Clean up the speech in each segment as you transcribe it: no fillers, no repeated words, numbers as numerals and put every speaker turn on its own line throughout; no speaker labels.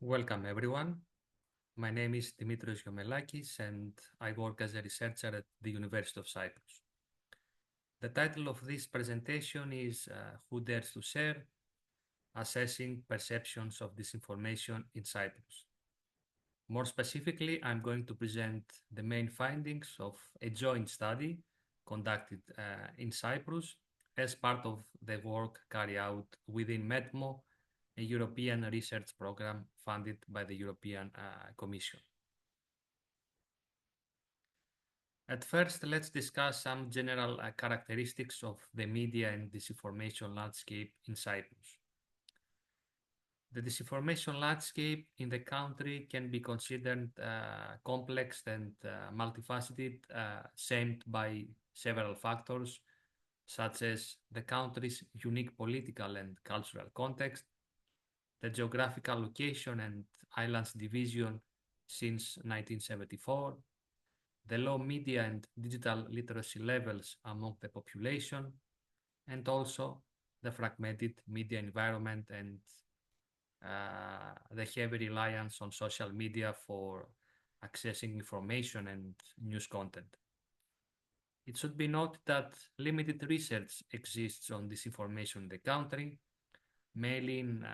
Welcome everyone. My name is Dimitrios Giomelakis and I work as a researcher at the University of Cyprus. The title of this presentation is Who Dares to Share? Assessing Perceptions of Disinformation in Cyprus. More specifically, I'm going to present the main findings of a joint study conducted in Cyprus as part of the work carried out within MEDMO, a European research program funded by the European Commission. At first, let's discuss some general characteristics of the media and disinformation landscape in Cyprus. The disinformation landscape in the country can be considered complex and multifaceted, shaped by several factors, such as the country's unique political and cultural context, the geographical location and islands division since 1974, the low media and digital literacy levels among the population, and also the fragmented media environment and the heavy reliance on social media for accessing information and news content. It should be noted that limited research exists on disinformation in the country, mainly in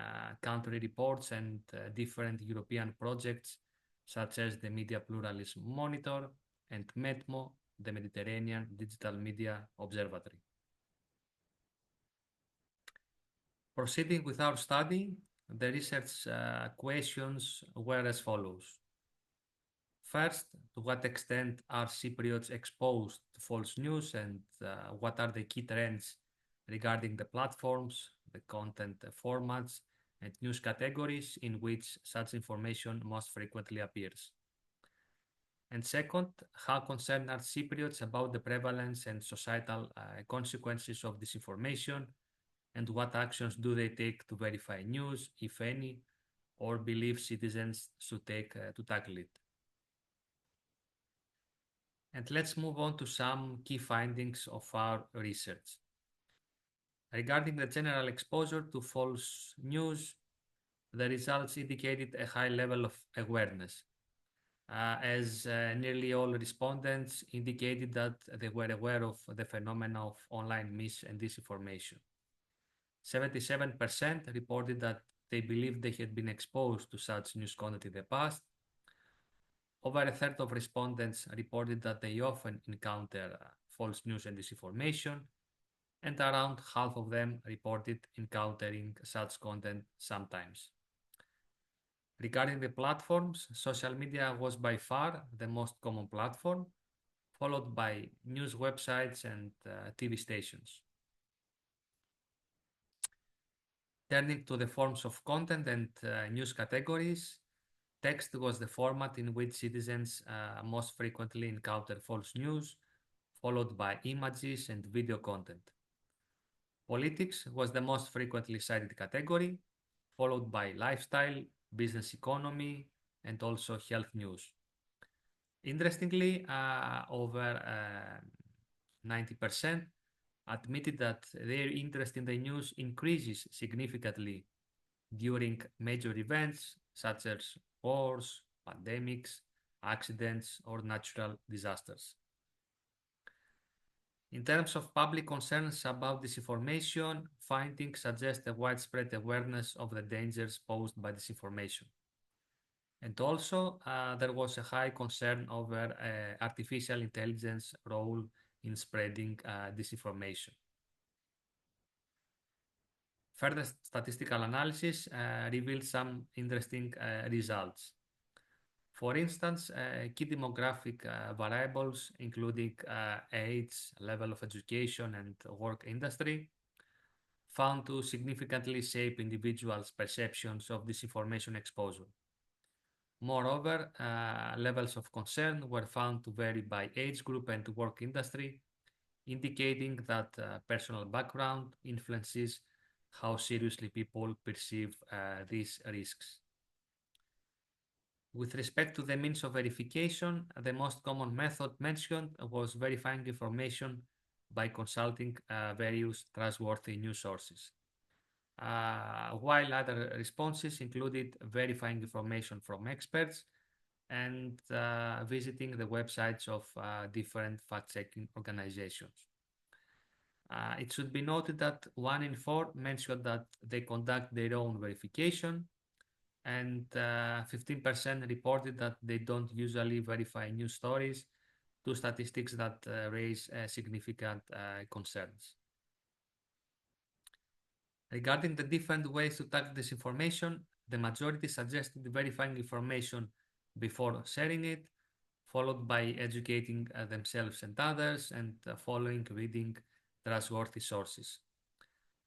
country reports and different European projects such as the Media Pluralism Monitor and MEDMO, the Mediterranean Digital Media Observatory. Proceeding with our study, the research questions were as follows. First, to what extent are Cypriots exposed to false news and what are the key trends regarding the platforms, the content formats, and news categories in which such information most frequently appears? And second, how concerned are Cypriots about the prevalence and societal consequences of disinformation, and what actions do they take to verify news, if any, or believe citizens should take to tackle it? And let's move on to some key findings of our research. Regarding the general exposure to false news, the results indicated a high level of awareness, as nearly all respondents indicated that they were aware of the phenomena of online mis and disinformation. 77% reported that they believed they had been exposed to such news content in the past. Over a third of respondents reported that they often encounter false news and disinformation, and around half of them reported encountering such content sometimes. Regarding the platforms, social media was by far the most common platform, followed by news websites and TV stations. Turning to the forms of content and news categories, text was the format in which citizens most frequently encounter false news, followed by images and video content. Politics was the most frequently cited category, followed by lifestyle, business economy, and also health news. Interestingly, over 90% admitted that their interest in the news increases significantly during major events such as wars, pandemics, accidents, or natural disasters. In terms of public concerns about disinformation, findings suggest a widespread awareness of the dangers posed by disinformation. And also, there was a high concern over artificial intelligence role in spreading disinformation. Further statistical analysis revealed some interesting results. For instance, key demographic variables, including age, level of education, and work industry, found to significantly shape individuals' perceptions of disinformation exposure. Moreover, levels of concern were found to vary by age group and work industry, indicating that personal background influences how seriously people perceive these risks. With respect to the means of verification, the most common method mentioned was verifying information by consulting various trustworthy news sources. while other responses included verifying information from experts and visiting the websites of different fact-checking organizations. It should be noted that 1 in 4 mentioned that they conduct their own verification, and 15% reported that they don't usually verify news stories, two statistics that raise significant concerns. Regarding the different ways to tackle disinformation, the majority suggested verifying information before sharing it, followed by educating themselves and others, and following reading trustworthy sources.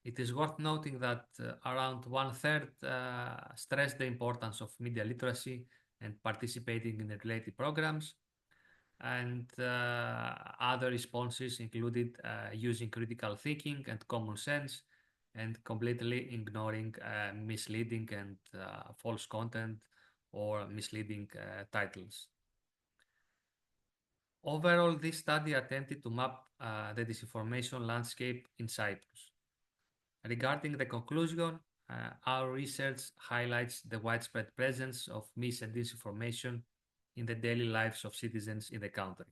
It is worth noting that around 1/3 stressed the importance of media literacy and participating in the related programs, and other responses included using critical thinking and common sense and completely ignoring misleading and false content or misleading titles. Overall, this study attempted to map the disinformation landscape in Cyprus. Regarding the conclusion, our research highlights the widespread presence of mis and disinformation in the daily lives of citizens in the country.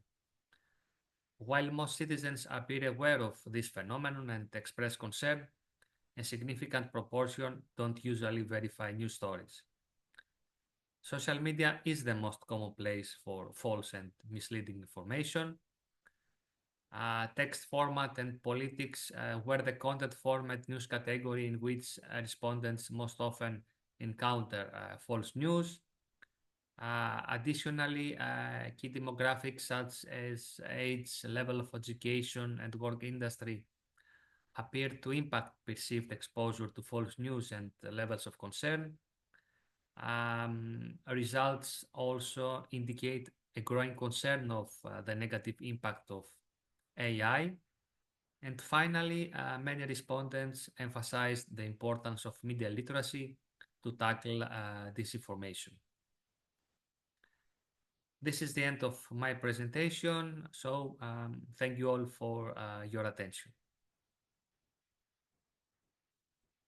While most citizens appear aware of this phenomenon and express concern, a significant proportion don't usually verify news stories. Social media is the most common place for false and misleading information. Text format and politics were the content format news category in which respondents most often encounter false news. Additionally, key demographics such as age, level of education, and work industry appear to impact perceived exposure to false news and levels of concern. Results also indicate a growing concern of the negative impact of AI. And finally, many respondents emphasized the importance of media literacy to tackle disinformation. This is the end of my presentation, so thank you all for your attention.